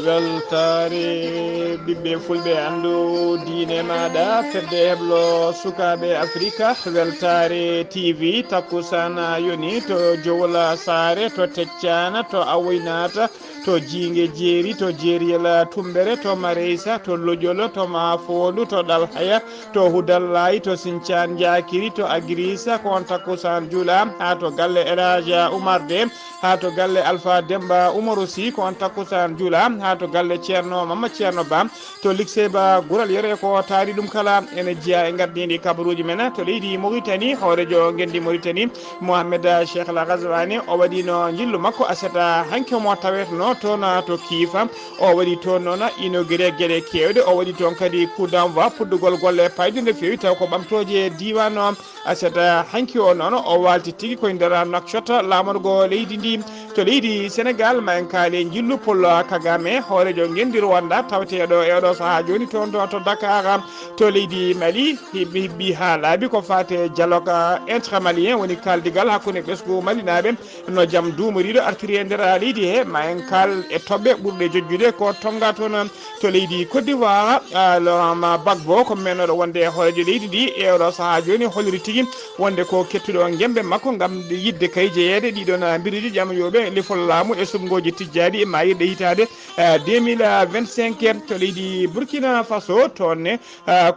weltare ɓiɓɓe fulɓe andu diine maɗa fedde heblo sukaɓe africa weltare tv takkusana yoni to jowola saare to teccana to awoynata to jingue jeeri to jeeriyela tumbere to mareysa to lojolo to mafondu to ɗalhaya to hudallayi to sinthiane diakiri to agrissa ko on takkusan juula ha to galle elage oumar de ha to galle alpha demba oumarou sy ko on takkusan juula ha to galle ceerno mamma ceerno ba to lycée ba guural yere ko taari ɗum kala ene jeeya e gardidi kabaruji men to leydi Mauritanie hoorejo gendi Mauritanie Mohamed Cheikh Al Ghazouani o waɗino jillu makko asata hanke mo tawetno toon to kiifa o waɗi toon noon inauguré gueɗe kewɗe o waɗi toon kadi coup d'envoi puddugol golle paydu nde fewi taw ko ɓamtoje diwan o asata hanki o noon o walti tigui koye nder Nouakchott lamorgo leydi ndi to leydi Sénégal ma en kaali jillu Paul Kagame hoorejo gendi Rwanda taweteɗo eɗo saaha joni toon to Dakar to leydi Mali hibbi ha laabi ko fate dialogue intramalien woni kaldigal hakkude ɓesgu malinaɓe no jaam duumoriɗo artiri e nder leydi he ma en kal e toɓɓe ɓurɗe jojjude ko tonga toon to leydi Côte d'Ivoire Laurent Gbagbo ko menoɗo wonde hoorejo leydi ndi e oɗo saaha joni holliri tigui wonde ko kettuɗo guembe makko gam yidde kay jeeyede ɗiɗon biriji ƴamyoɓe lefol laamu e sumgoji tijjadi ma yidde hitade 2025 to leydi Burkina Faso tonne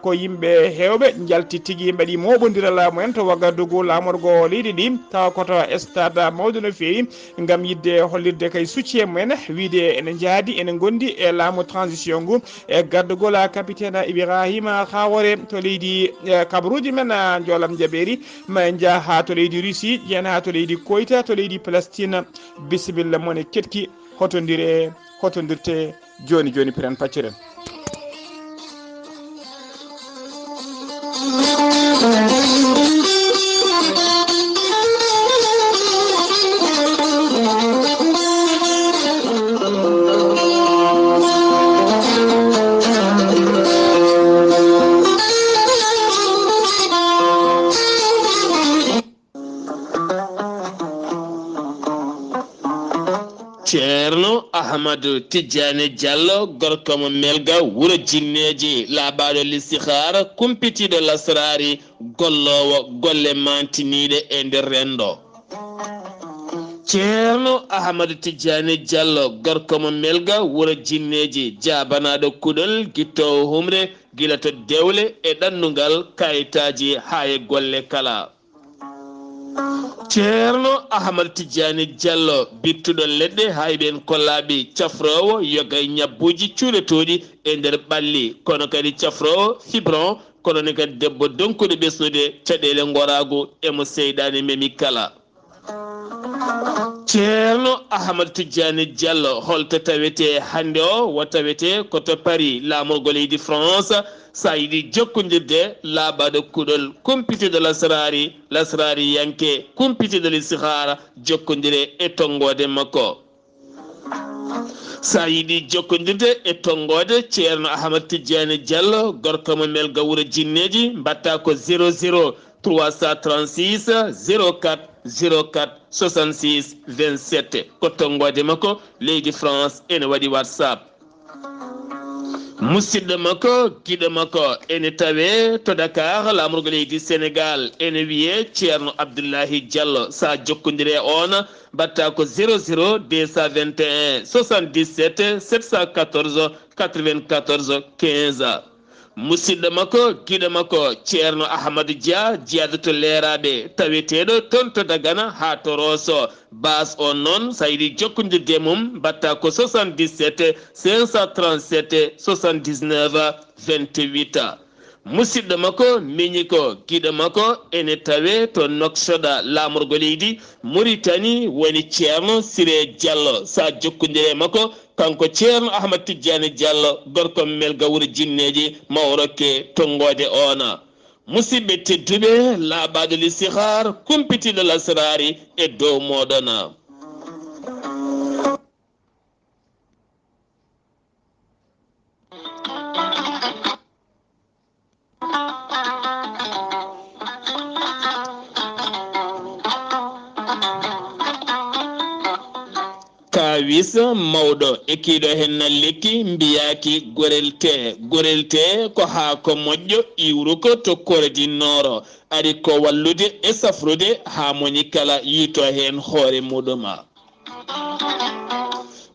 ko yimɓe hewɓe jalti tigui mbaɗi moɓodiral mumen to Wagadugu lamorgo leydi ɗi tawa koto stade mawɗo no fewi gam yidde hollirde kay soutien mumen wiide ene jaadi ene gondi e laamu transition ngu e gardugol capitaine Ibrahima Traoré to leydi kabaruji men jolam jaɓeri ma en jaa ha to leydi Russie jen ha to leydi Koyta to leydi Palestine bisimilla mone ketki hotodirte joni joni piren pacciren Ceerno Ahmadou Tidiane Diallo gorko mo melga wuro jinneji laaɓaɗo listihara kumpitiɗo lasrari gollowo golle mantiniɗe e nder rendo. Ceerno Ahmadou Tidiane Diallo gorko mo melga wuro jinneji jabanaɗo kuɗol guittowo humre gila to dewle e ɗannugal kayitaji ha e golle kala. Ceerno Ahmadou Tidiane Diallo bittuɗo leɗɗe hayɓen kollaɓe cafrowo yoga ñabbuji cuuɗetoɗi e nder ɓalli kono kadi cafrowo fibron kono ne kadi debbo donkuɗo ɓesnude caɗele gorago emo seyɗani memi kala. Ceerno Ahmadou Tidiane Diallo holto tawete hande o wo tawete koto Paris lamorgo leydi France sa yiɗi jokkodirde laaɓaɗo kuɗol kumpitiɗo lasrari yanke kumpitiɗo listihara jokkodire e tongode makko. sa yiɗi jokkodirde e tongode Ceerno Ahmadou Tidiane Diallo gorko mo melga wuro jinneji mbatta ko 00 336 04 04 66 27 ko tongode makko leydi France ene waɗi WhatsApp. musidɗo makko giɗo makko ene tawe to Dakar lamorgo leydi Sénégal ene wiye Ceerno Abdoulahi Diallo sa jokkodire on mbatta ko 00 221 77 714 94 15 musidɗo makko giɗo makko Ceerno Ahmadou Dia jeyaɗo to leeraɓe taweteɗo toon to Dagana ha to Rosso bas on noon sa yiɗi jokkodirde mum mbatta ko 77 537 79 28 musidɗo makko miñi ko giɗo makko ene tawe to Nouakchott lamorgo leydi Mauritanie woni Ceerno Siré Diallo sa jokkodire makko kanko Ceerno Ahmadou Tidiane Diallo gorko melga wuro jinneji mawrokke tongode ona. musidɓe tedduɓe laaɓaɗo listihar kumpitiɗo lasrari e dow moɗon. kawis mawɗo ekkiɗo hen nalliki mbiyaki gorelte ko haako moƴƴo iwruko to kordi noro ari ko wallude e safrude ha moni kala yito hen hoore muɗuma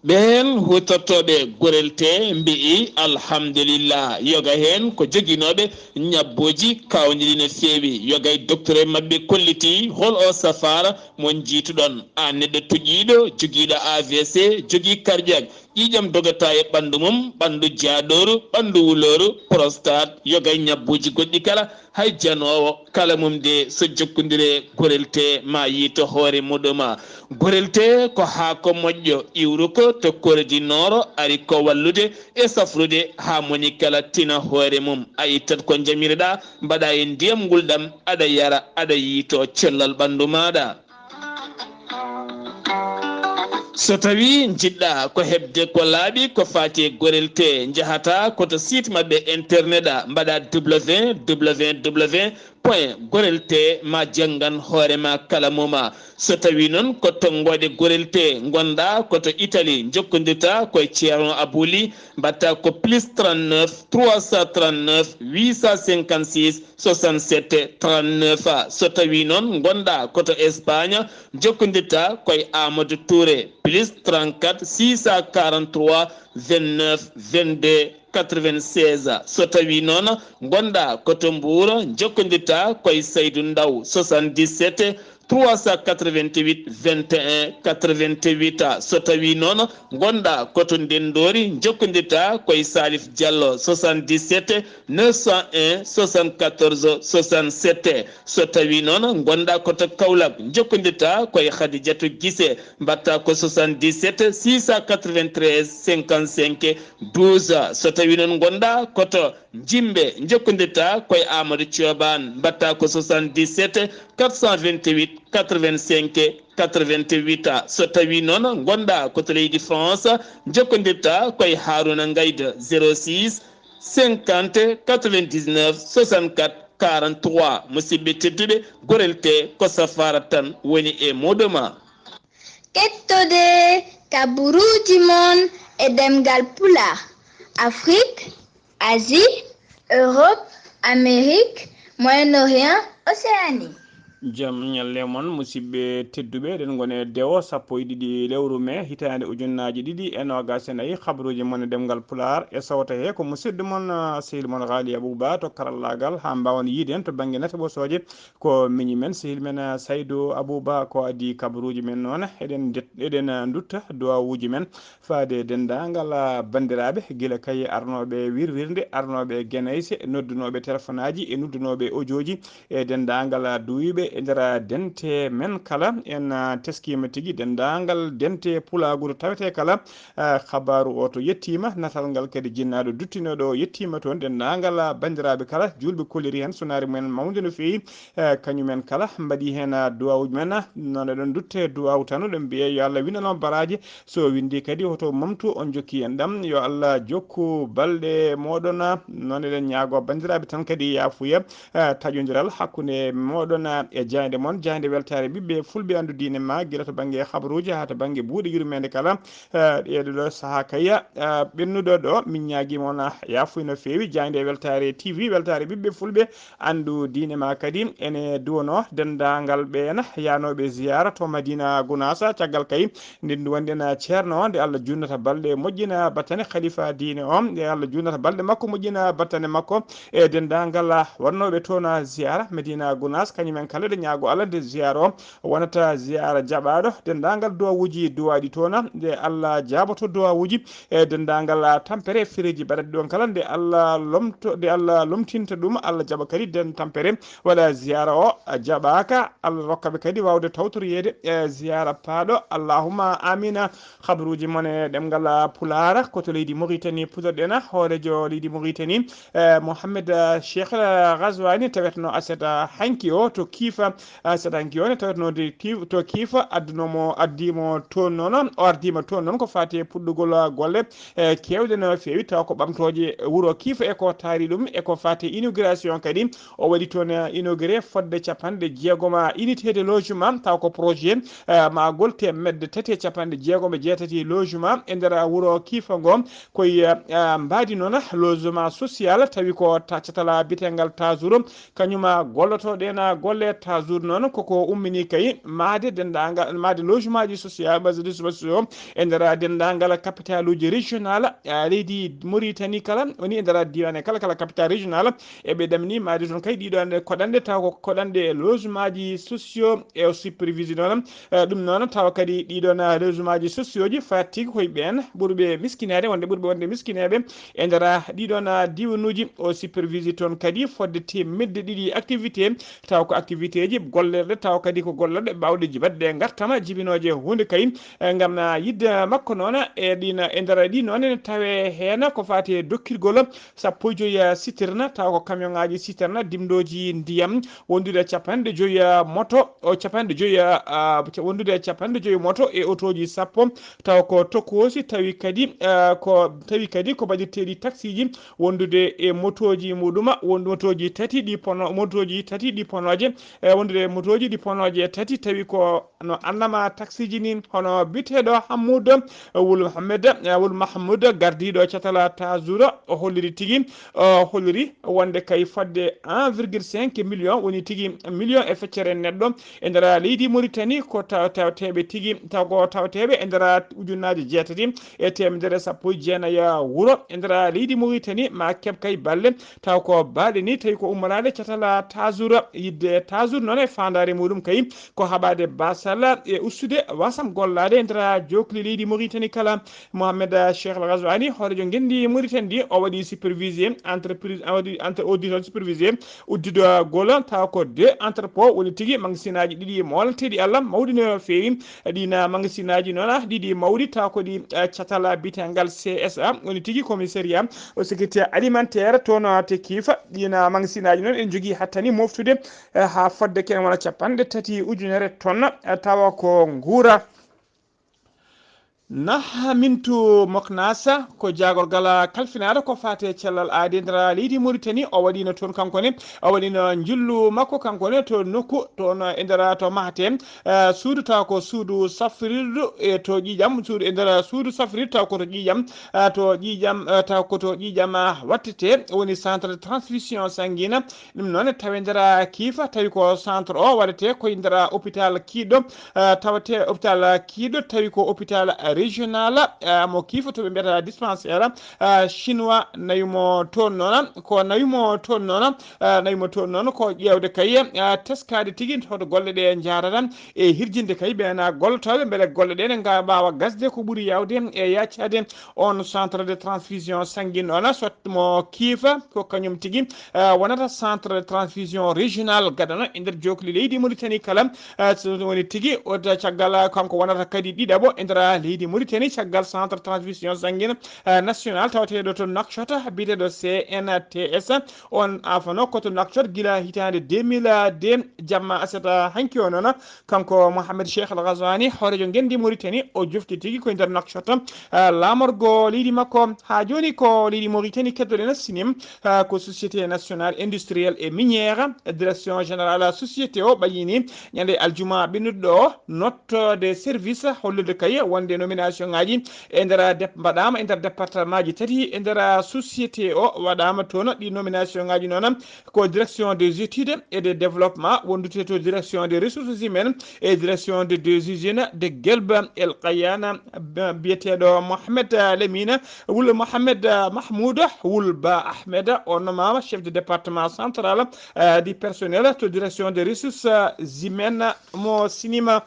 ɓen hutortoɓe gorelte mbi'i alhamdulillah yoga hen ko joguinoɓe ñabboji kawdiɗi no feewi yogay docteur e mabɓe kolliti hol o safara mon jiituɗon a neɗɗo tuƴiɗo joguiɗo AVC jogui cardiaque ƴiƴam dogata e ɓandu mum ɓandu jaaɗoru ɓandu wuloru prostate yogay ñabbuji goɗɗi kala hay janowo kala mum de so jokkodire gorelte ma yiito hoore muɗuma gorelte ko haako moƴƴo iwruko to kordi noro ari ko wallude e safrude ha moni kala tina hoore mum a ittat ko jamireɗa mbaɗa e ndiyam ngulɗam aɗa yara aɗa yiito cellal ɓandu maɗa so tawi jiɗɗa ko hebde ko laaɓi ko fati gorelte jahata koto site mabɓe internet a mbaɗa www point gorelte ma janggan hoorema kala muma so tawi noon ko tonggode gorelte gonɗa koto Italie jokkodirta koye ceerno Abouli mbatta ko plus 39 339 856 67 39 so tawi noon gonɗa koto Espagne jokkodirta koye Amadou Touré plus 34 643 29 22 96 so tawi noon gonɗa koto Mbour jokkodirta koye Saydou Ndaw 77 388 21 88 so tawi noon gonɗa koto Ndendori jokkodirta koye Salif Diallo 77 901 74 67 so tawi noon gonɗa koto Kaolack jokkodirta koye Khadidiatou Guissé mbatta ko 77 693 55 12 so tawi noon gonɗa koto Jimbe jokkodirta koye Amadou Thioban mbatta ko 77 428 85 88 so tawi noon gonɗa koto leydi France jokkodirta koye Harouna Gaïda 06 50 99 64 43 musidɓe tedduɓe gorelte ko safara tan woni e muɗuma kettode kaburuji mon e demgal pulaar Afrique Asie Europe Amérique Moyen-Orient Océanie jam ñalle mon musidɓe tedduɓe eɗen gone dewo sappo e ɗiɗi lewru mai hitande ujunnaji ɗiɗi e nogas e nayyi habaruji mon e demgal pular e sawta he ko musidɗo mon sehil mon Ghali Abouba to karallagal ha mbawan yiide hen to banggue nataɓosoje ko miñi men sehil men Saydou Abouba ko adi kabaruji men noon eɗen dutta duwawuji men faade dendagal bandiraɓe guila kay arnoɓe wirwirde arnoɓe guenayse noddunoɓe téléphone aji e noddunoɓe audioji e dendagal duwiɓe e nder dente men kala en teskima tigui dendagal dente pulagouro tawete kala habaru o to yettima natal ngal kadi jinnaɗo duttinoɗo yettima toon dendagal bandiraɓe kala julɓe kolliri hen sonari mumen mawde no fewi kañumen kala mbaɗi hen duwawuji men noon eɗen dutte duwawu tan ɗum mbiye yo Allah winano baraji so windi kadi hoto mamtu on jokki en ɗam yo Allah jokku balɗe moɗon noon eɗen ñaago bandiraɓe tan kadi yafuya taƴodiral hakkude moɗon e jayde mon jayde weltare ɓiɓɓe fulɓe andu diine ma guila to banggue habaruji ha to banggue buuɗe yurmede kala ɗeɗo saaha kaya ɓennuɗo ɗo min ñaguima on yafuy no fewi jayde weltare TV weltare ɓiɓɓe fulɓe andu diine ma kadi ene duwono dendagal ɓeena yanoɓe ziyara to Madina Gounassa caggal kay nden wonɗen ceerno o nde Allah junnata balɗe moƴƴina battane khalifa diine o nde Allah junnata balɗe makko moƴƴina battane makko e dendagal wonnoɓe toon ziyara Madina Gounass kañumen kala ɗe ñaago Allah nde ziyara o wonata ziyara jaɓaɗo dendagal duwawuji duwaɗi toon nde Allah jaboto duwawuji e dendagal tampere fireji baɗaɗi ɗon kala nde Allah lomtinta ɗum Allah jaɓa kadi den tampere waɗa ziyara o jaɓaka Allah rokkaɓe kadi wawde tawtoriyede e ziyara paaɗo allahumma amina habaruji mon e ɗemgal pulara koto leydi Mauritanie puɗoɗen hoorejo leydi Mauritanie Mohamed Cheikh Ghazouani tawetno aset hanki o to kiif kiifa saɗanki on tawnode to kiifa addimo toon noon o ardima toon noon ko fati puɗɗugol golle kewɗe no fewi taw ko ɓamtoje wuuro kiifa eko taari ɗum eko fati inauguration kadi o waɗi toon inauguré fodde capanɗe jeegoma unité de logement taw ko projet ma golte medde tati e capanɗe jeegom e jeetati logement e nder wuuro kiifa ngo koye mbadi noon logement social tawi ko catala bitengal tajour kañuma gollotoɗena golle tajour noon koko ummini kay maade dendagal maade logement ji social basé sociaux e nder dendagal capital uji régional leydi Mauritanie kala woni e nder diwan e kala capital régional eɓe ɗamini maade toon kay ɗiɗon koɗande taw ko koɗande logement ji sociaux e supervisé noon ɗum noon taw kadi ɗiɗon logement ji sociaux ji fatti koye ɓen ɓurɓe miskinede wonde miskineɓe e nder ɗiɗon diwanuji o supervisé toon kadi fodde temedde ɗiɗi activité taw ko activité ji gollerɗe taw kadi ko gollerɗe bawɗe jibadde gartama jibinoje hunde kay gam yidde makko noon e ɗina e nder ɗi noon ene tawe hen ko fati dokkirgol sappo e joyi citerne taw ko camion ngaji citerne dimdoji ndiyam wondude capanɗe joyi moto o capanɗe joyi wondude capanɗe joyi moto e auto ji sappo taw ko tokkosi tawi kadi ko baɗirteɗi taxi ji wondude e motoji muɗuma wondu motoji tati ɗi ponoje wondude motoji ɗi ponoje tati tawi ko no annama taxi ji ni hono biteɗo Hammoud wul Mahmoud gardiɗo catala tajour o holliri tigui holliri wonde kay fodde 1,5 million woni tigui million e feccere neɗɗo e nder leydi Mauritanie ko tawteɓe tigui taw ko tawteɓe e nder ujunnaji jeetati e temedere sappo e jeenayi wuuro e nder leydi Mauritanie ma keeb kay balle taw ko baɗe ni tawi ko ummorade catala tajour yidde tajour noon e fandare muɗum kay ko haɓade basal e ustude wasam gollade e nder jokli leydi Mauritanie kala Mohamed Cheikh Al Ghazouani horejo gendi Mauritanie ndi o waɗi supervisé entreprise audition supervisé uddido gol taw ko deux entrepôt woni tigui magasinaji ɗiɗi molteɗi Allah mawɗi no fewi ɗina magasinaji noon ɗiɗi mawɗi taw ko ɗi catala bitengal CSA woni tigui commissariat o sécurité alimentaire toon te kiifa ɗina magasinaji noon en jogui hattani moftude ha fodde ken wona capanɗe tati ujunere tonnes tawa ko guura Mintu Moknasa ko jagol gala kalfinade ko fate cellal aadi nder leydi Mauritanie o waɗino toon kankone o waɗino jillu makko kankone to nokku toon e nder to mahate suudu taw ko suudu safrirdu e to ƴiƴam suudu e nder suudu safrirdu taw koto ƴiƴam taw koto ƴiƴam wattete woni centre de transfusion sanguine ɗum noon tawi nder kiifa tawi ko centre o waɗete koye nder hôpital Kiɗɗo tawate hôpital Kiɗɗo tawi ko hôpital régional mo kiifa to ɓe mbiyata dispensaire chinois nayumo toon noon ko ƴewde kay teskade tigui hoto golle ɗe jarata e hirjinde kay ɓena gollotoɓe beele golle ɗe ne mbawa gasde ko ɓuuri yawde e yaccade on centre de transfusion sanguine on mo kiifa ko kañum tigui wonata centre de transfusion régional gadano e nder jokli leydi Mauritanie kala woni tigui oda caggal kanko wonata kadi ɗiɗaɓo e nder leydi Mauritanie caggal centre transfusion sanguine national tawateɗo to Nouakchott biteɗo CNTS on afano koto Nouakchott guila hitande 2002 jamma asata hanki o noon kanko Mohamed Cheikh Al Ghazouani horejo gendi Mauritanie o jofti tigui koye nder Nouakchott lamorgo leydi makko ha joni ko leydi Mauritanie keddoɗen sinim ko société nationale industrielle et minière direction générale société o ɓayini ñande aljuma ɓennuɗo o note de service hollude kay wonde nomination ngaji e nder mbaɗama e nder département ji tati e nder société o waɗama toon ɗi nomination ngaji noon ko direction des études et de développement wondute to direction des ressources humaines et direction des usines de Guelba El Qayana biyeteɗo Mohamed Lemina wul Mohamed Mahmoud wul Ba Ahmed on mama chef de département central du personnel to direction des ressources humaines mo sinima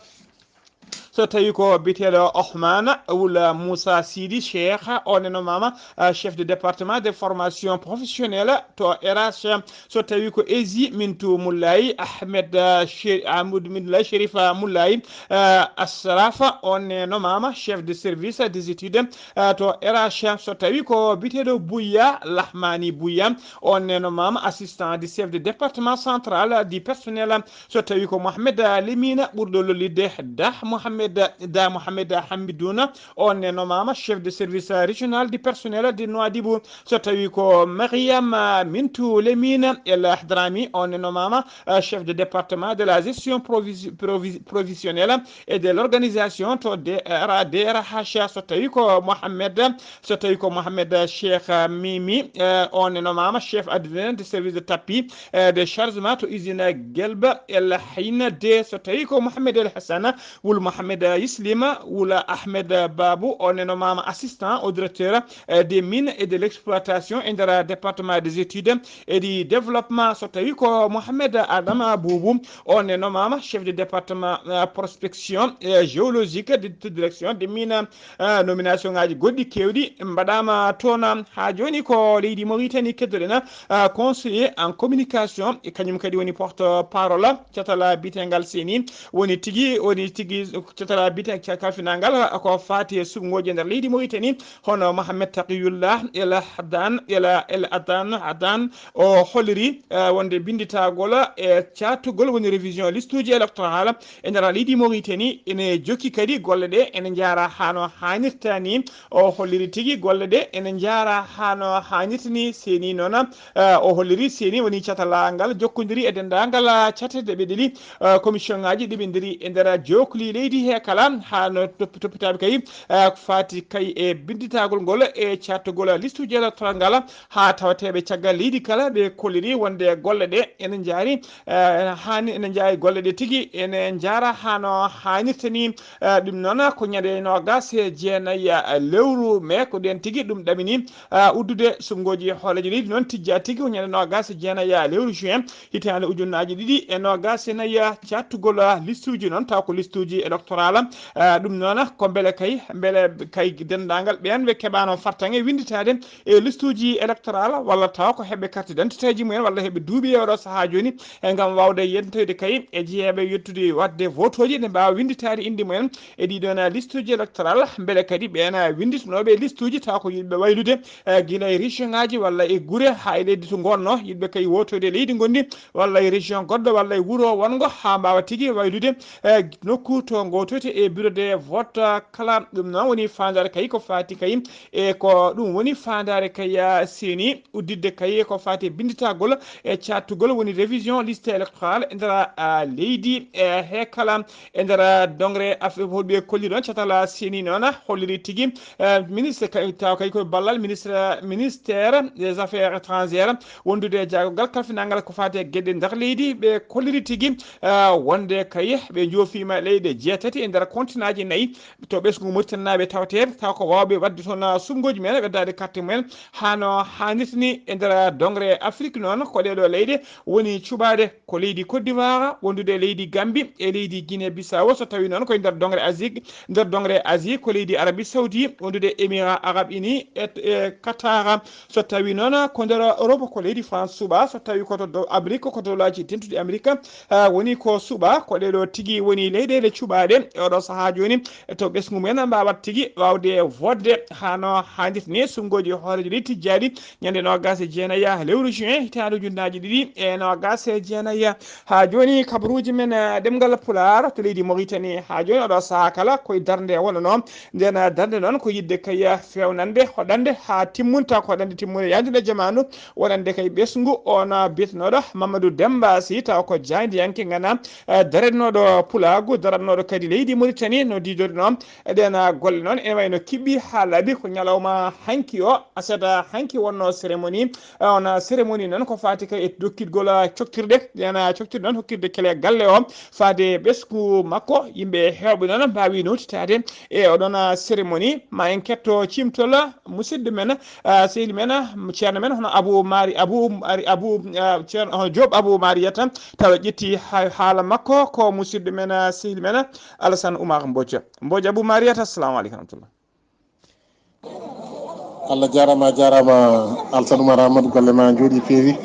so tawi ko biteɗo Ohmana wula Moussa Sidi Cheikh on eno mama chef de département de formation professionnelle to RH so tawi ko Ezi Mintou Moulay Ahmed Amadou Mindoulaye Chérifa Moulay Asrafa on eno mama chef de service des études to RH so tawi ko biteɗo Bouya Lahmani Bouya on eno mama assistant du chef de département central du personnel so tawi ko Mohamed Limina ɓurɗo lollide Mohamed Hamidouna on eno mama chef de service régional du personnel de Nouadhibou so tawi ko Mariam Mintou Lemina El Hadrami on eno mama chef de département de la gestion provisionnelle et de l'organisation to DRH so tawi ko Mohamed Cheikh Mimi on eno mama chef adjoint de service de tapis de chargement to usine Gelba El Hayna de so tawi ko Mohamed El Hassana wul Mohamed Islima wula Ahmed Babou on eno mama assistant au directeur des mines et de l'exploitation et de la département des études et du développement so tawi ko Mohamed Adama Boubou on eno mama chef de département prospection géologique de direction des mines nomination ngaji goɗɗi kewɗi mbaɗama toon ha joni ko leydi Mauritanie keddoɗen conseiller en communication e kañum kadi woni porte parole catala bitengal seni woni tigui catala bite kalfinangal ko fati sugoji nder leydi Mauritanie hono Mohamed Taqiyullah El Adan o holliri wonde binditagol e catugol woni révision listuji électorale e nder leydi Mauritanie ene jokki kadi golle ɗe ene jara hano hannirtani o holliri tigui golle ɗe ene jara hano hannirtani seni noon o holliri seni woni catalangal jokkodiri e dendagal catede ɓe ɗiɗi commission ngaji ɗiɓe ndiri e nder jokli leydi he kala hano toppitaɓe kay fati kay e binditagol ngol e cattugol listuji électoral ngal ha tawateɓe caggal leydi kala ɓe kolliri wonde golle ɗe ene jaari ene jaari golle ɗe tigui ene jara hano hannirtani ɗum noon ko ñande nogas jeenayyi lewru mai ko ɗen tigui ɗum ɗamini uddude sumgoji hooleji leydi noon tijja tigui ko ñande nogas jeenayyi lewru juin hitande ujunnaji ɗiɗi e nogas nayyi cattugol listuji noon taw ko listuji électoral ɗum noon ko beele kay dendagal ɓen ɓe keɓano fartange winditade e listuji électoral walla taw ko heɓɓe carte d'identité ji mumen walla heɓɓe duuɓi oɗo saaha joni e gam wawde yentoyde kay e jeeyaɓe yettude wadde vote oji ne mbawa winditade inde mumen e ɗiɗon listuji électoral beele kadi ɓen winditanoɓe listuji taw ko yimɓe waylude guila e région ngaji walla e guure ha e leydi to gonno yimɓe kay wotoyde leydi gondi walla e région goɗɗo walla e wuuro wongo ha mbawa tigui waylude nokku to gotoyte e bureau de vote kala ɗum noon woni fandare kay ko fati kay e ko ɗum woni fandare kay seni uddidde kay ko fati binditagol e cattugol woni révision liste électorale e nder leydi he kala e nder dongre affaire holɓe kolli ɗon catala seni noon holliri tigui ministre taw kay koye ballal ministère des affaires étrangères wondude jagogal kalfinangal ko fati gueɗe nder leydi ɓe kolliri tigui wonde kay ɓe joofima leyɗe jeetati e nder continent ji nayyi to ɓesgu murtannaɓe tawate taw ko wawɓe wadde toon sumgoji men ɓeddade carte mumen hano hannirtani e nder dongre Afrique noon ko ɗeɗo leyɗe woni cuɓade ko leydi Côte d'Ivoire wondude leydi Gambie e leydi Guinée Bissau so tawi noon koye nder dongre Asie ko leydi Arabie Saoudi wondude Émirats Arabes Unis e Qatar so tawi noon ko nder Europe ko leydi France suuɓa so tawi koto dow Amérique koto laaji tentude Amérique woni ko suuɓa ko ɗeɗo tigui woni leyɗele cuɓaɗe e oɗo saaha joni to ɓesgu mumen mbawat tigui wawde vodde hano hannirtani sumgoji hooreji ɗi tijjaɗi ñande nogas jeenayyi lewru juin hitande ujunnaji ɗiɗi e nogas jeenayyi ha joni kabaruji men ɗemgal Pulaar to leydi Mauritanie ha joni oɗo saaha kala koye darde wonno nden darde noon ko yidde kay fewnande hoɗande ha timmunta ko hoɗande timmude yandide jamanu wonande kay ɓesgu on bitnoɗo Mamadou Demba Sy taw ko jaydiyanke gana daretnoɗo Pulagu daratnoɗo kadi leydi Mauritanie no didori noon eɗen golle noon ene wayno kiɓɓi ha laaɓi ko ñalawma hanki o asata hanki wonno cérémonie on cérémonie noon ko fati kay e dokkitgol coktirɗe ena coktirɗe noon hokkirde kele galle o fade ɓesgu makko yimɓe hewɓe noon mbawi notitade e oɗon cérémonie ma en ketto cimtol musidɗo men sehli men ceerno men hono ceerno Diop Abou Mariata tawa ƴetti haala makko ko musidɗo men sehli men Alassane Oumar Mbodj Abou Mariata assalamu aleykum rahmatullah. Allah jarama Alassane Oumar Amadou golle ma jooɗi peewi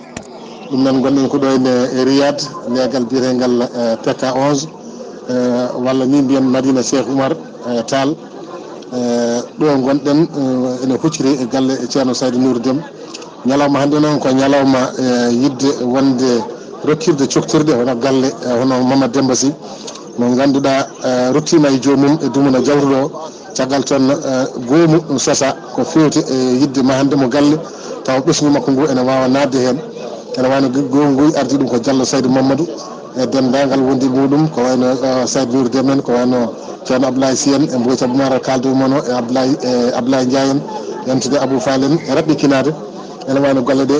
ɗum noon gonɗen ko ɗo e Riyad leegal biyetegal PK 11 walla ni mbiyen Madina Cheikh Oumar Tall ɗo gonɗen ene hucciri e galle ceerno Saydou Nour Deme ñalawma hannde noon ko ñalawma yidde wonde rokkirde coktirde hono galle hono Mamadou Demba Sy mo ganduɗa ruttima e joomum e dumuna jawtuɗo caggal toon goomu sosa ko fewti e yidde mahande mo galle taw ɓesgu makko ngu ene wawa nadde hen ene wayno goomu ngu ardi ɗum ko Diallo Saydou Mamadou e dendagal wondi muɗum ko wayno Saydou Nour Deme en ko wayno ceerno Abdoulaye Sy en e Mboyti Aboumar kaldu mono e Abdoulaye Ndiaye en yantude Abou Fall en e raɓɓikinade ene wayno golle ɗe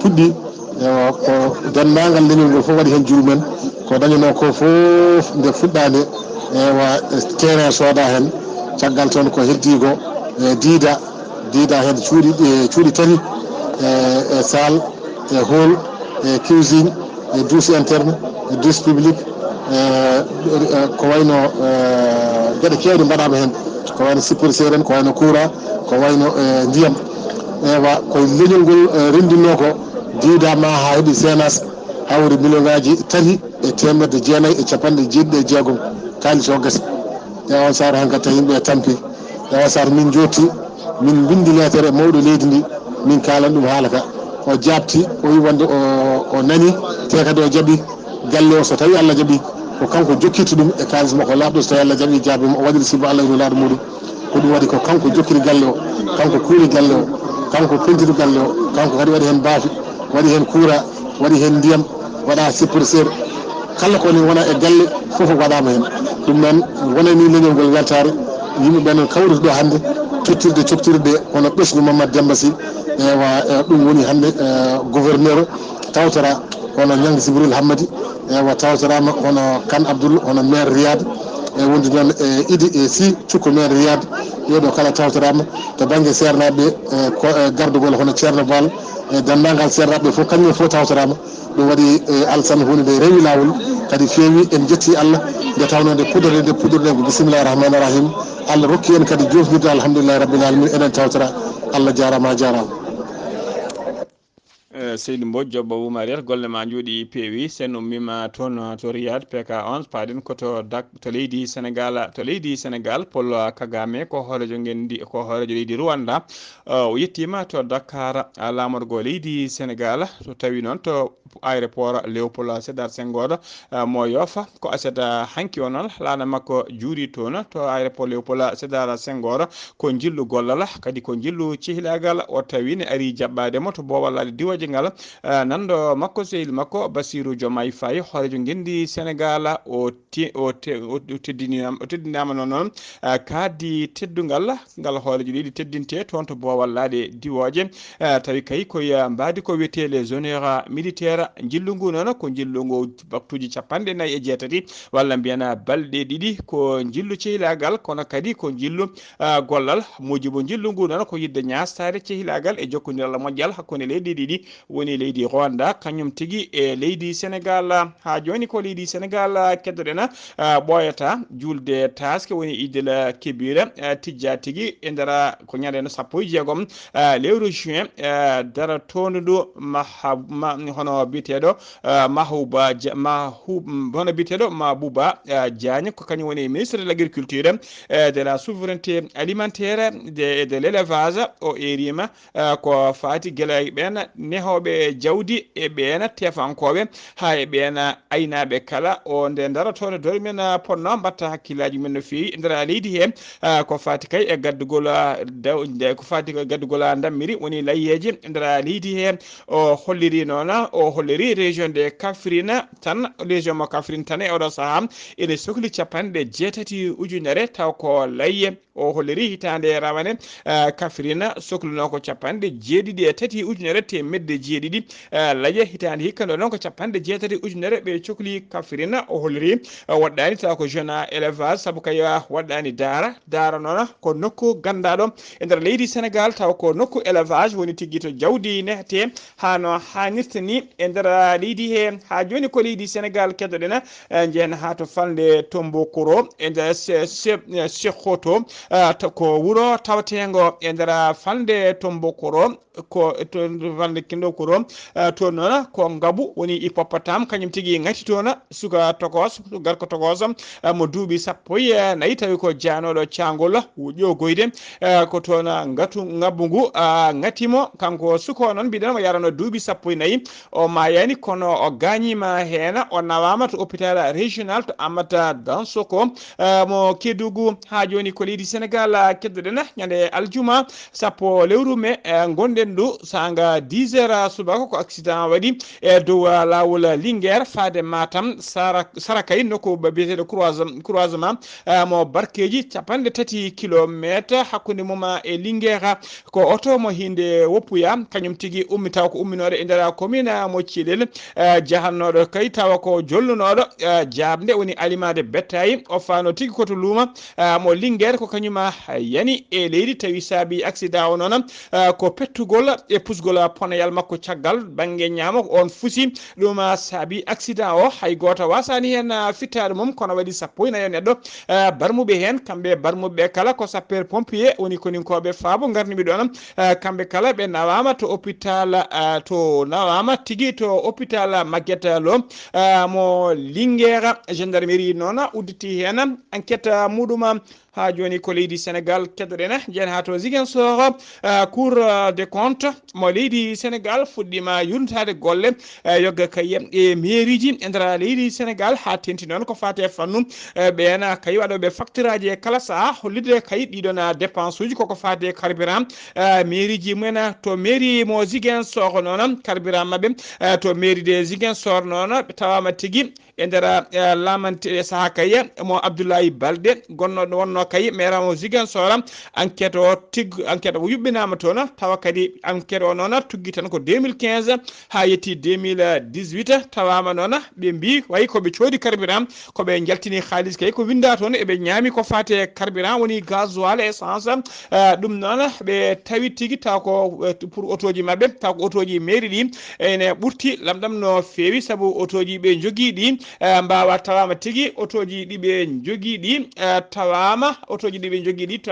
puɗɗi ko dendagal leñol ngol fof waɗi hen juumen ko dañino ko fof nde fuɗɗade ewa terrain sooda hen caggal toon ko heddi ko diida hen cuuɗi tati e salle e hall e cuisine e douche interne e douche publique ko wayno gueɗe kewɗe mbaɗama hen ko wayno sécurité en ko wayno courant ko wayno ndiyam ewa ko leñol ngol rendinno ko diidama ha heeɓi sénas hawri million ngaji 3,990 kalis o gasi e on saaru han gatta yimɓe tampi e on saaru min jotti min bindi lettere mawɗo leydi ndi min kalan ɗum haala ka o jabti o wi wonde o nani te kadi o jaaɓi galle o so tawi Allah jaaɓi ko kanko jokkirta ɗum e kalis makko labɗo so tawi Allah jaaɓi jaabima o waɗiri sibo Allah laaɗo muɗum ko ɗum waɗi ko kanko jokkiri galle o kanko kuuri galle o kanko pentiri galle o kanko kadi waɗi hen baafi waɗi hen kuura waɗi hen ndiyam waɗa sécurité kala koni wona e galle fof waɗama hen ɗum noon wonani leñol ngol weltare yimɓeɓe noon kawruto ɗo hannde coktirde hono ɓesgu Mamadou Demba Sy ewa ɗum woni hannde gouverneur tawtora hono Niang Sibril Hammadi ewa tawtorama hono Kane Abdoul hono maire Riyad e wondi noon Idi e Sy cukko maire Riyad ɓeɗo kala tawtorama to banggue sernaɓe gardugol hono ceerno Bal e dendagal sernaɓe fof kañum fof tawtorama ɗum waɗi Alassane hunde rewi lawol kadi feewi en jetti Allah nde tawno nde puɗɗorde ko bisimillahi rahmani rahim Allah rokki en kadi jofnirde alhamdulillahi rabbil alamin enen tawtora Allah jarama Seydou Mbodj Abou Mariata golle ma jooɗi peewi sen ummima toon to Riyad PK 11 paaɗen koto to leydi Sénégal Paul Kagame ko hoorejo leydi Rwanda o yettima to Dakar lamorgo leydi Sénégal so tawi noon to aéroport Léopold Sédar Senghor mo yofa ko aseta hanki o noon laana makko juuri toon to aéroport Léopold Sédar Senghor ko jillu gollal kadi ko jillu cehilagal o tawi ne ari jaɓɓademo to bowallade diwaji ngal nando makko sehil makko Bassirou Diomaye Faye hoorejo gendi Sénégal o teddinama noon kaddi teddugal ngal hoorejo ɗiɗi teddinte toon to bowallade diwoje tawi kay koye mbadi ko wiyete les honneurs militaire jillu ngu noon ko jillu ngu baktuji 49 walla mbiyana balɗe ɗiɗi ko jillu cehilagal kono kadi ko jillu gollal mujibu jillu ngu noon ko yidde ñastare cehilagal e jokkodiral moƴƴal hakkude leydi ɗiɗi woni leydi Rwanda kañum tigi e leydi Sénégal ha joni ko leydi Sénégal keddoɗen ɓoyata julde taske woni Idil Kibira tijja tigi e ndera ko ñande 16 lewru juin dara tondudu hono biteɗo hono biteɗo Mahbouba Diagne ko kañum woni ministre de l'agriculture de la souveraineté alimentaire de l'élevage o erima ko fati guela ɓen nehoɓe jawdi e ɓen tefankoɓe ha e ɓen aynaɓe kala o nde daratono dori men ponno mbatta hakkillaji men no fewi ndera leydi he ko fati kay e gaddugol ko fati ko gaddugol dammiri woni layyeji ndera leydi he o holliri noon o holliri région de Kaffrine tan région mo Kaffrine tan e oɗo saaha ene sohli 80 ujunere taw ko layye o holliri hitande rawane Kaffrine sohluno ko 73 ujunere temedde jeeɗiɗi laƴe hitande hikka ɗo noon ko capanɗe jeetati ujunere ɓe cohli kafrina o holliri waɗɗani taw ko jeune élevage saabu kay waɗɗani daara noon ko nokku gandaɗo e nder leydi Sénégal taw ko nokku élevage woni tigui to jawdi nehete hano hannirta ni e nder leydi he ha joni ko leydi Sénégal keddoɗen jeen ha to falde Tombouctou e nder Sekhoto ko wuro tawtengo e nder falde Tombouctou ko to falde Kindokoro to noon ko ngabu woni hippopotame kañum tigui ngati toon suka tokos garko tokos mo duuɓi 14 tawi ko janoɗo cangol ƴogoyde ko toon ngatu ngabbu ngu ngatimo kanko suko noon mbiɗen mo yarano duuɓi 14 o mayani kono o gañima hen o nawama to hôpital régional to Amata Dansoko mo Kédougou ha joni ko leydi Sénégal keddoɗen ñande aljuma sappo lewru me gonɗen ɗo sanga 10 heures subaka ko accident waɗi e dow lawol Linguére faade Matam Sarakay nokku biyeteɗo croisement mo barkeji 3 kilométre hakkude mum e Linguére ko oto mo hinde woppuya kañum tigui ummi taw ko umminoɗo e nder commune mo Thielel jahannoɗo kay tawa ko jollunoɗo jabde woni alimade bétail o fano tigui koto luuma mo Linguére ko kañuma yani e leydi tawi saabi accident o noon ko pettugol e pusgol ponayal makko caggal banggue ñama on fusi ɗum saabi accident o hay goto wasani hen fittade mum kono waɗi 14 neɗɗo barmuɓe hen kamɓe barmuɓe kala ko sapeur pompier woni koninkoɓe faabo garniɓe ɗon kamɓe kala ɓe nawama to tigui to hôpital Magatte Lô mo Linguére gendarmerie noon udditi hen enquête muɗum ha joni ko leydi Sénégal keddoɗen jeen ha to Ziguinchor cour des comptes mo leydi Sénégal fuɗɗima yurnitade golle yogga kay e mairie ji e nder leydi Sénégal ha tenti noon ko fate fannu ɓen kay waɗoɓe facture aji e kala saha hollide kay ɗiɗon dépense uji koko fate carburant mairie ji mumen to mairie mo Ziguinchor noon carburant mabɓe to mairie de Ziguinchor noon ɓe tawama tigui e nder lamante saha kay mo Abdoulaye Baldé gonnoɗo wonno kay maire mo Ziguinchor enquête o enquête o yuɓɓinama toon tawa kadi enquête o noon tugui tan ko 2015 ha yetti 2018 tawama noon ɓe mbi wayi koɓe coodi carburant koɓe jaltini halis kay ko winda toon eɓe ñaami ko fate carburant woni gasoil essence ɗum noon ɓe tawi tigui taw ko pour autoji mabɓe taw ko autoji mairie ɗi ene ɓurti lamɗam no fewi saabu autoji ɓe jogui ɗi mbawa tawama tigui autoji ɗiɓe jogui ɗi tawama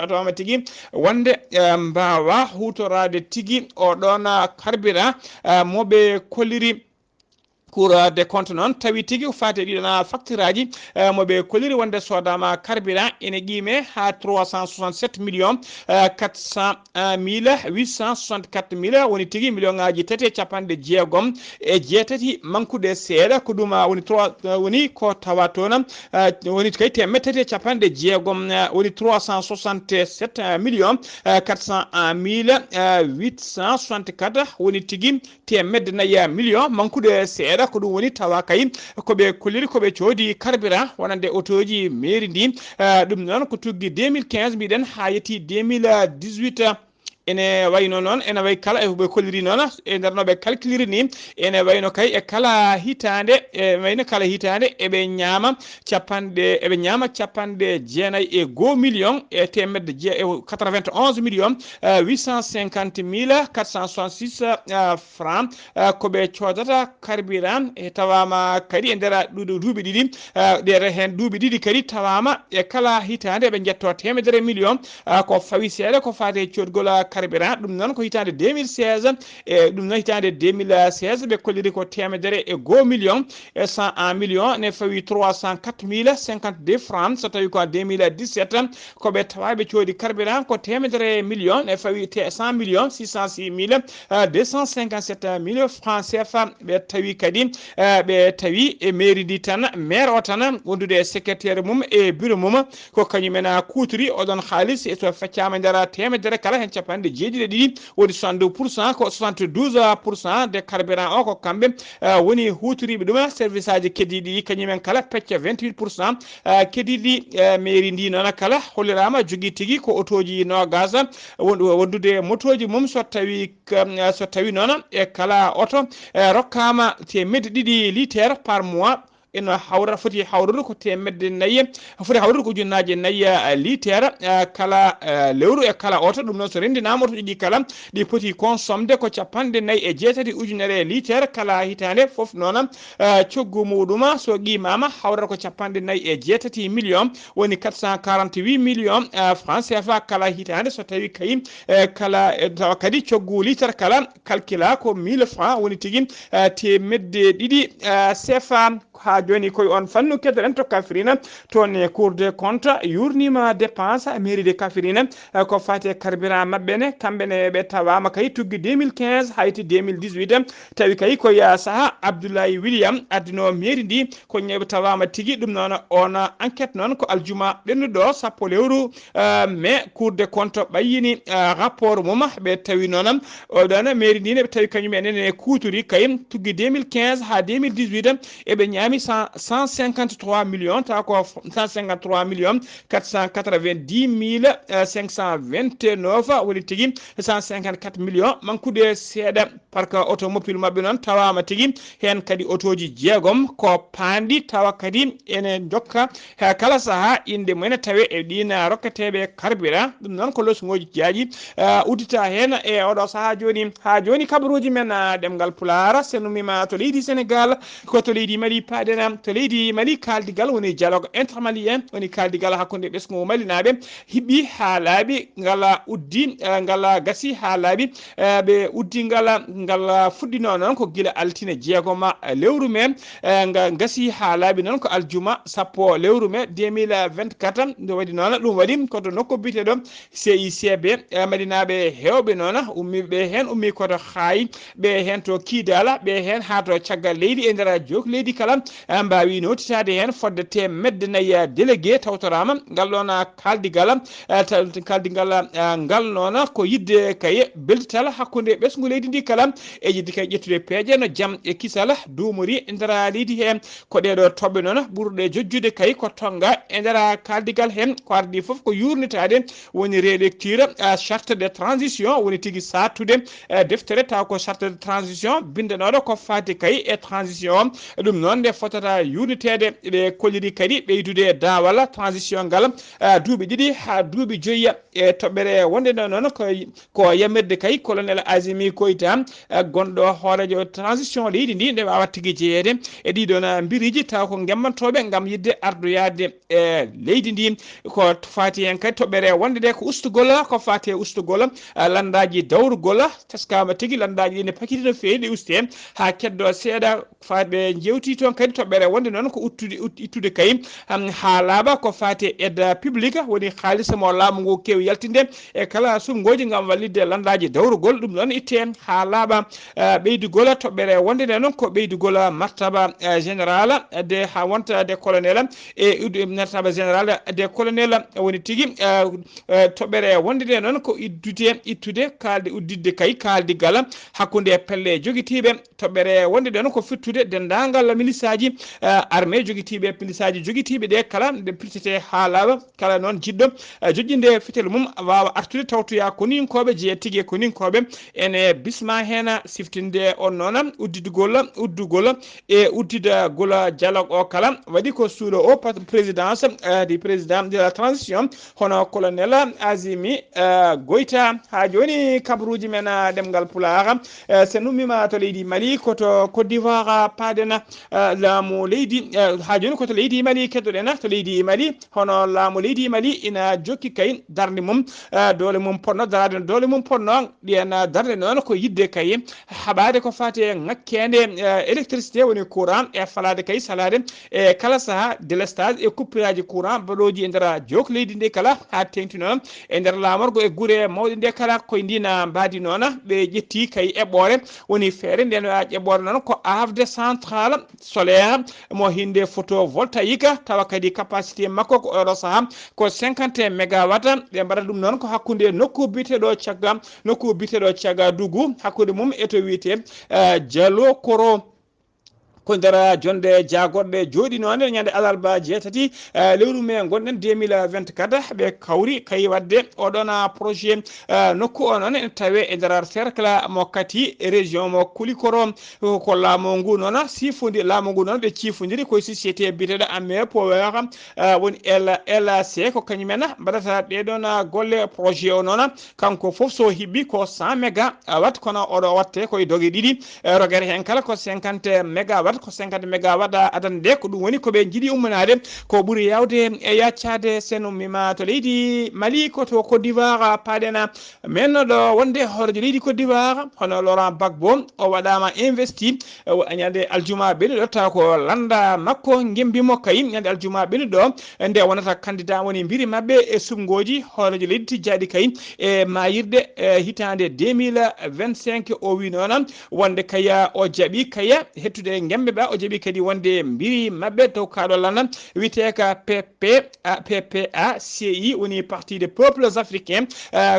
tawama tigui wonde mbawa hutorade tigui oɗon carburant moɓe kolliri cour des comptes noon tawi tigui ko fate ɗiɗon facture aji moɓe koliri wonde sodama carburant ene qime ha 367 millions 400 mille 864 mille woni tigui million ngaji tati capanɗe jeegom e jeetati mankude seeɗa ko ɗum woni 3 woni ko tawa toon woni kay temedde tati capanɗe jeegom woni 367 millions 400 mille 864 woni tigui temedde nayyi million mankude seeɗa ko ɗum woni tawa kay koɓe kolliri koɓe coodi carburant wonande autoji mairie ndi ɗum noon ko tuggi 2015 mbiɗen ha yetti 2018 ene wayno noon ene way kala e ɓe kolliri noon e nder no ɓe calculiri ni ene wayno kay e kala hitande e wayno kala hitande eɓe ñaama capanɗe jeenayyi e 1 million e temedde 91 millions 850 mille 466 francs koɓe coodata carburant e tawama kadi e nder duuɓi ɗiɗi ɗere hen duuɓi ɗiɗi kadi tawama e kala hitande eɓe jetto temedere million ko fawi seeɗa ko fate coodgol carburant ɗum noon ko hitande 2016 e ɗum noon hitande 2016 ɓe kolliri ko temedere e 1 million e 101 millions ne fawi 304 mille 52 francs so tawi ko 2017 koɓe tawaɓe coodi carburant ko temedere million ne fawi 100 millions 606 mille 257 mille francs CFA ɓe tawi kadi ɓe tawi e mairie ndi tan maire o tan wondude e secrétaire mum e bureau mum ko kañumen kutori oɗon haalis e to feccama nder temedere kala hen capanɗe balɗe jeeɗiɗe ɗiɗi woni 62% ko 72% de carburant o ko kamɓe woni hutoriɓe ɗum service aji keddiɗi ɗi kañumen kala pecca 28% keddiɗi mairie ndi noon kala hollirama jogui tigui ko otoji nogas wondude motoji mum so tawi noon e kala oto rokkama temedde ɗiɗi litre par mois eno hawra foti hawrude ko temedde nayyi foti hawrude ko ujunnaje nayyi litre kala lewru e kala oto ɗum noon so rendinama oto ɗi kala ɗi poti consommde ko capanɗe nayyi e jeetati ujunere litre kala hitande foof noon coggu muɗum so qimama hawrata ko capanɗe nayyi e jeetati million woni 448 million francs CFA kala hitande so tawi kayi kala tawa kadi coggu litre kala calcula ko 1000 francs woni tigui temedde ɗiɗi CFA ha joni koye on fannu keddoɗen to Kafrine toon e Cour des comptes yurnima dépense mairie de Kafrine ko fate carburant mabɓe ne kamɓene ɓe tawama kay tuggi 2015 hayti 2018 tawi kay koye saaha Abdoulaye William addino mairie ndi ko ñeɓe tawama tigui ɗum noon on enquête noon ko aljuma ɓennuɗo sappo lewru mais Cour des comptes ɓayyini rapport mum ɓe tawi noon oɗon mairie ndi ne ɓe tawi kañumen ene kuturi kay tuggi 2015 ha 2018 eɓe ñaami 153 millions taw ko 153 millions 490 mille 529 woni tigui 154 millions mankude seeɗa par que automobile mabɓe noon tawama tigui hen kadi autoji jeegom ko pandi tawa kadi ene jokka kala saaha inde mumen tawe e ɗina rokketeɓe carburant ɗum noon ko leçon jaaji uddita hen e oɗo saaha joni ha joni kabaruji men ɗemgal Pulaar senumima to leydi Sénégal ko to leydi Mali paɗena to leydi Mali kaldigal woni dialogue intermalien woni kaldigal hakkude ɓesgu malinaɓe hiɓɓi ha laaɓi ngala uddi ngala gasi ha laaɓi ɓe uddi ngala fuɗɗino noon ko guila altine jeegoma lewru me nga gasi ha laaɓi noon ko aljuma sappo lewru me 2024 nde waɗi noon ɗum waɗi koto nokku biteɗo CICB malinaɓe hewɓe noon ummiɓe hen ummi koto haayi ɓe hen to kiidala ɓe hen ha to caggal leydi e nder jok leydi kala mbawi notitade hen fodde temedde nayyi délégué tawtorama ngal ɗon kaldigal ngal noon ko yidde kaye beltital hakkude ɓesgu leydi ndi kala e yidde kay ƴettude peeje no jaam e kisal duumori e nder leydi hen ko ɗeɗo toɓɓe noon ɓurɗe jojjude kay ko tonga e nder kaldigal hen ko ardi foof ko yurnitade woni relecture charte de transition woni tigui sattude deftere taw ko charte de transition bindanoɗo ko fati kay e transition ɗum noon nde fotata yurnitede ɓe kolliri kadi ɓeydude dawal transition ngal duuɓi ɗiɗi ha duuɓi joyyi e toɓɓere wonde noon ko yamirde kay colonel Azimi Koita gonɗo hoorejo transition leydi ndi nde wawa tigui jeeyede e ɗiɗon biriji taw ko gemmantoɓe gam yidde ardoyade e leydi ndi ko fati hen kadi toɓɓere wonde de ko ustugol ko fati e ustugol landaji dawrugol teskama tigui landaji ɗi ne pakiti no fewi ɗi usti hen ha keddo seeɗa fatɓe jewti toon kadi toɓɓere wonde noon ko ittude kay ha laaɓa ko fati aide publique woni haalisa mo laamu ngu kewi yaltinde e kala sumgoji gam wallidde landaji dawrugol ɗum ɗon itte ha laaɓa ɓeydugol toɓɓere wonde nde noon ko ɓeydugol martaba général de ha wonta de colonel e martaba général de colonel woni tigui toɓɓere wonde nde noon ko ittude kalde uddidde kay kaldigal hakkude pelle joguitiɓe toɓɓere wonde nde noon ko fittude dendagal ministre aji armée joguitiɓe police aji joguitiɓe ɗe kala nde pirtete ha laaɓa kala noon jiɗɗo joƴƴinde fitel mum wawa artude tawtoya koninkoɓe jeeya tigui koninkoɓe ene bisma hen siftinde on noon uddugol e uddidagol dialogue o kala waɗi ko sous le haut présidence du président de la transition hono colonel Azimi Goïta ha joni kabaruji men ɗemgal Pulaar sen ummima to leydi Mali koto Côte d'Ivoire paɗena laamu leydi ha joni koto leydi Mali keddoɗen to leydi Mali hono laamu leydi Mali ina jokki kay darde mum dole mum ponno darade dole mum ponno ɗiyen darde noon ko yidde kay haɓade ko fati ngakkede électricité woni courant e falade kay salade e kala saaha délestage e coupuraji courant baɗoji e nder jok leydi ndi kala ha tengti noon e nder lamorgo e guure mawɗe nde kala koye ndina mbadi noon ɓe ƴetti kay eɓɓore woni feere nden ƴeɓɓore noon ko avde central solaire solaire mo hinde photovoltaïque tawa kadi capacité makko ko oɗo saha ko 50 mégawatt ɓe mbaɗa ɗum noon ko hakkude nokku biteɗo cagga dugu hakkude mum e to wiyete Diallo Koro ko nder jonde jagorɗe jooɗi noon ñande alarba jeetati lewru mai gonɗen 2024 ɓe kawri kay wadde oɗon projet nokku o noon ene tawe e nder cercle mo kati région mo Kulikoro ko laamu ngu noon sifodi laamu ngu noon ɓe cifodiri koye société biteɗo Amer Power woni LAC ko kañumen mbaɗata ɗeɗon golle projet o noon kanko foof so hibbi ko 100 mégawatt kono oɗo watte koye dogue ɗiɗi rogere hen kala ko 50 mégawatt ko 50 mégawatt adande ko ɗum woni koɓe jiiɗi ummanade ko ɓuuri yawde e yaccade sen ummima to leydi Mali ko to Côte d'Ivoire paɗena men ɗo wonde horejo leydi Côte d'Ivoire hono Laurent Gbagbo o waɗama investi ñande aljuma ɓennuɗo taw ko landa makko gembimo kay ñande aljuma ɓennuɗo nde wonata candidat woni mbiri mabɓe e sumgoji horejo leydi tijjaɗi kay e mayirde hitande 2025 o wi noon wonde kaya o jaaɓi kaya hettude gembe o jaaɓi kadi wonde mbiri mabɓe taw kaɗo lana witeka PPACI woni parti des peuples africains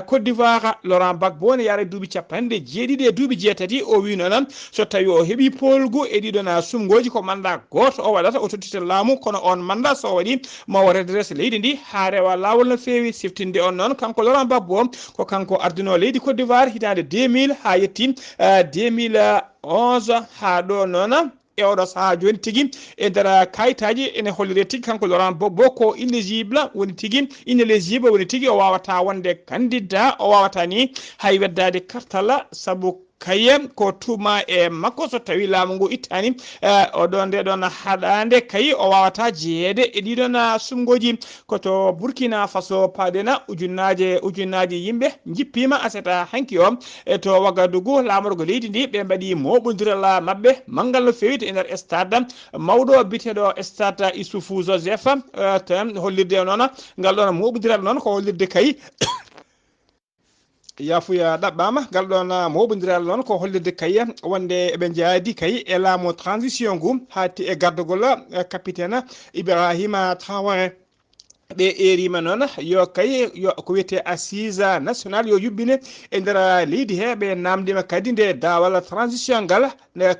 Côte d'Ivoire Laurent Gbagbo ne yaara duuɓi capanɗe jeeɗiɗi e duuɓi jeetati o wi noon so tawi o heeɓi polgu e ɗiɗon sumgoji ko mandat goto o waɗata o tottita laamu kono on mandat so waɗi mawo redresse leydi ndi ha rewa lawol no fewi siftinde on noon kanko Laurent Gbagbo ko kanko ardino leydi Côte d'Ivoire hitande 2000 ha yetti 2011 ha ɗo noon e oɗo saha joni tigui e nder kayitaji ene hollire tigui kanko Laurent Gbagbo ko inéligible woni tigui inéligible woni tigui o wawata wonde candidat o wawata ni hay weddade kartalla saabu kayem ko tuma e makko so tawi laamu ngu ittani oɗon nde ɗon haɗande kay o wawata jeeyede e ɗiɗon sumgoji koto Burkina Faso paadena ujunnaji yimɓe jippima aseta hanki o e to Wagadugu lamorgo leydi ndi ɓe mbaɗi moɓodiral mabɓe manggal no fewi e nder stade mawɗo biteɗo stade Issoufou Joseph tan hollirde noon ngal ɗon moɓodiral noon ko hollirde kay yafuya ɗaɓɓama ngal ɗon moɓodiral noon ko hollirde kay wonde eɓe jaadi kay e laamu transition ngu hatti e gardugol capitaine Ibrahima Traoré ɓe erima noon yo kay yo ko wiyete assise national yo yuɓɓine e nder leydi he ɓe namdima kadi nde dawal transition ngal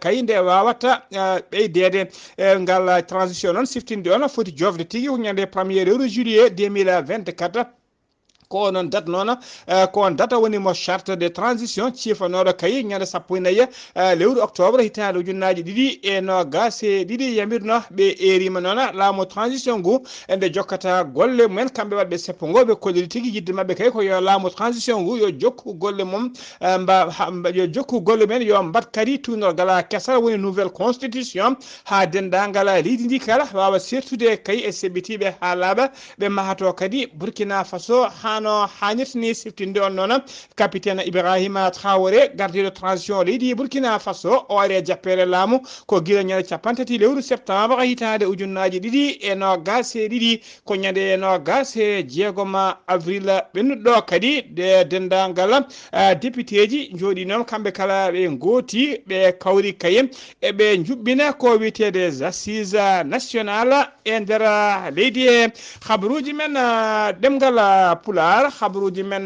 kay nde wawata ɓeydede ngal transition noon siftinde on foti jofde tigui ko ñande 1er juillet 2024 ko onon date noon ko on data woni mo charte de transition cifanoɗo kay ñande 14 lewru octobre hitande ujunnaji ɗiɗi e nogas e ɗiɗi yamirno ɓe erima noon laamu transition ngu ende jokkata golle mumen kamɓe wadɓe seppogoɓe kolliri tigui yidde mabɓe kay ko yo laamu transition ngu yo jokku golle mum yo jokku golle mumen yo mbat kadi tunorgal kesal woni nouvelle constitution ha dendagal leydi ndi kala wawa sertude kay e seɓɓitiɓe ha laaɓa ɓe mahato kadi Burkina Faso no hannirtini siftinde on noon capitaine Ibrahima Traoré gardiɗo transition leydi Burkina Faso o ari e jappere laamu ko guila ñande 30 lewru septembre hitande ujunnaji ɗiɗi e nogas e ɗiɗi ko ñande nogas e jeegom avril ɓennuɗo kadi de dendagal député ji jooɗi noon kamɓe kala ɓe gooti ɓe kawri kayem eɓe juɓɓina ko wiyetede assises national e nder leydi e habaruji men ɗemgal pula habaruji men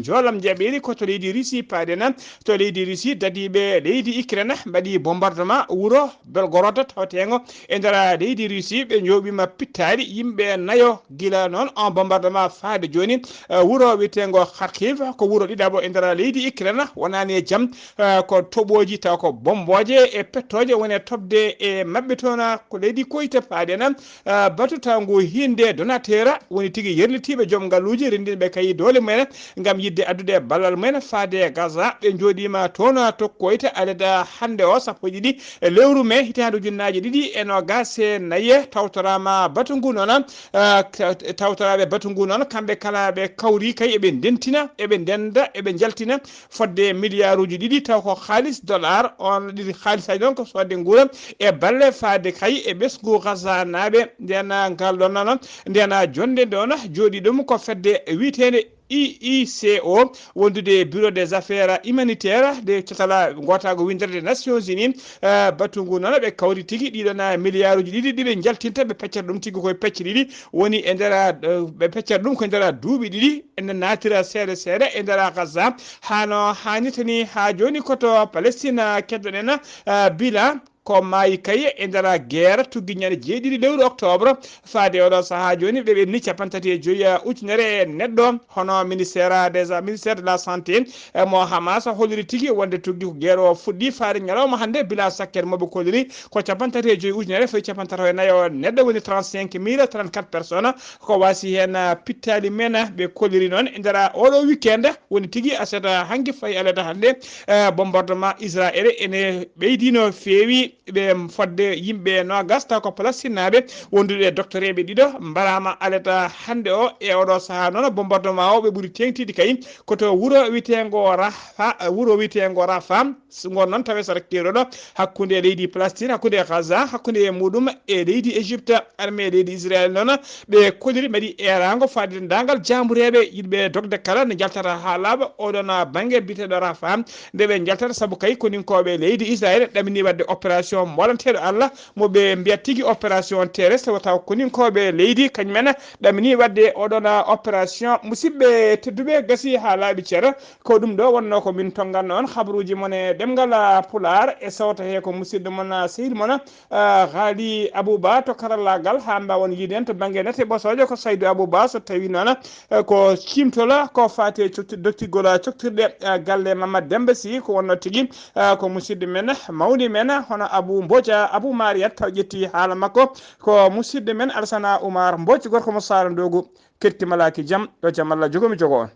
jolam jaɓiri ko to leydi Russie paadena to leydi Russie dadiɓe leydi Ukraine mbaɗi bombardement wuuro Belgorod tawtengo e nder leydi Russie ɓe joɓima pittari yimɓe nayo gila noon on bombardement faade joni wuuro wiyetego Kharkiv ko wuuro ɗiɗaɓo e nder leydi Ukraine wonani e jaam ko toɓoji taw ko bomboje e pettoje woni tobde e mabɓe toon ko leydi Koyte paadena batu taw ngu hinde donateur woni tigui yerlitiɓe joom galluji rendinɓe kay dole mumen gam yidde addude ballal mumen faade Gaza ɓe joɗima toon to Koyte aleda hande o sappo ɗiɗi lewru mai hitande ujunnaji ɗiɗi e nogas e nayyi tawtorama batu ngu noon tawtoraɓe batu ngu noon kamɓe kala ɓe kawri kay eɓe dentina eɓe denda eɓe jaltina fodde milliard uji ɗiɗi taw ko halis dollar on ɗiɗi haalisaji noon ko sodde guura e balle faade kay e ɓesgu Gaza naɓe nden ngal ɗon noon nden jonde nde on jooɗi ɗum ko fedde witede IICO wondude bureau des affaires humanitaires de cotala gotago winderde Nations Unies batungu noon ɓe kawri tigi ɗiɗon milliard uji ɗiɗi ɗiɓe jaltinta ɓe peccata ɗum tigi koye pecce ɗiɗi woni e ndera ɓe peccata ɗum ko ndera duuɓi ɗiɗi ene natira seeɗa seeɗa e ndera Gaza hano hannitani ha joni koto Palestine keddoɗen bilan ko maayi kay e ndera guerre tugguiñande 7 lewru octobre faade oɗo saaha joni ɓe ɓenni 35 ujunere neɗɗo hono ministére de la santé mo Hamas holliri tigui wonde tuggi ko guerre o fuɗɗi faade ñalawma hande bila sakkere moɓe kolliri ko 35 ujunere fayi 34 neɗɗo woni 35 034 personnes ko wasi hen pittali men ɓe kolliri noon e ndera oɗo weekend woni tigui asata hanki fayi alata hande bombardement Israël ene ɓeydino feewi ɓe fodde yimɓe nogas taw ko Palestine naɓe wondude docteur eɓe ɗiɗo mbarama alata hande o e oɗo saaha noon bombardement o ɓe ɓuuri tengtide kay koto wuuro witego Rafa gon noon tawe saɗa keroɗo hakkude leydi Palestine hakkude Gaza hakkude muɗum e leydi Égypte armée leydi Israël noon ɓe kolliri mbaɗi erago fadde dendagal jambureɓe yimɓe dogde kala ne jaltata ha laaɓa oɗon banggue biteɗo Rafa nde ɓe jaltata saabu kay koninkoɓe leydi Israël ɗamini wadde opération molanteɗo Allah moɓe mbiyat tigui opération terrestre taw koninkoɓe leydi kañumen ɗamini wadde oɗon opération musidɓe tedduɓe gasi ha laaɓi ceero ko ɗum ɗo wonno ko min tonganno on habaruji mon e ɗemgal Pulaar e sawta he ko musidɗo mon sehil mon Haali Abouba to karallagal ha mbawon yiden to banggue nete ɓosojo ko Saydou Abouba so tawi noon ko cimtola ko fate doctigol coktirɗe galle Mamadou Demba Sy ko wonno tigui ko musidɗo men mawni men hono Abou Mbodj Abou Mariat taw ƴetti haala makko ko musidɗo men Alassane Oumar Mbodj gorko mo Sara Ndogu kettimalaki jaam yo jaam Allah jogomi jogo on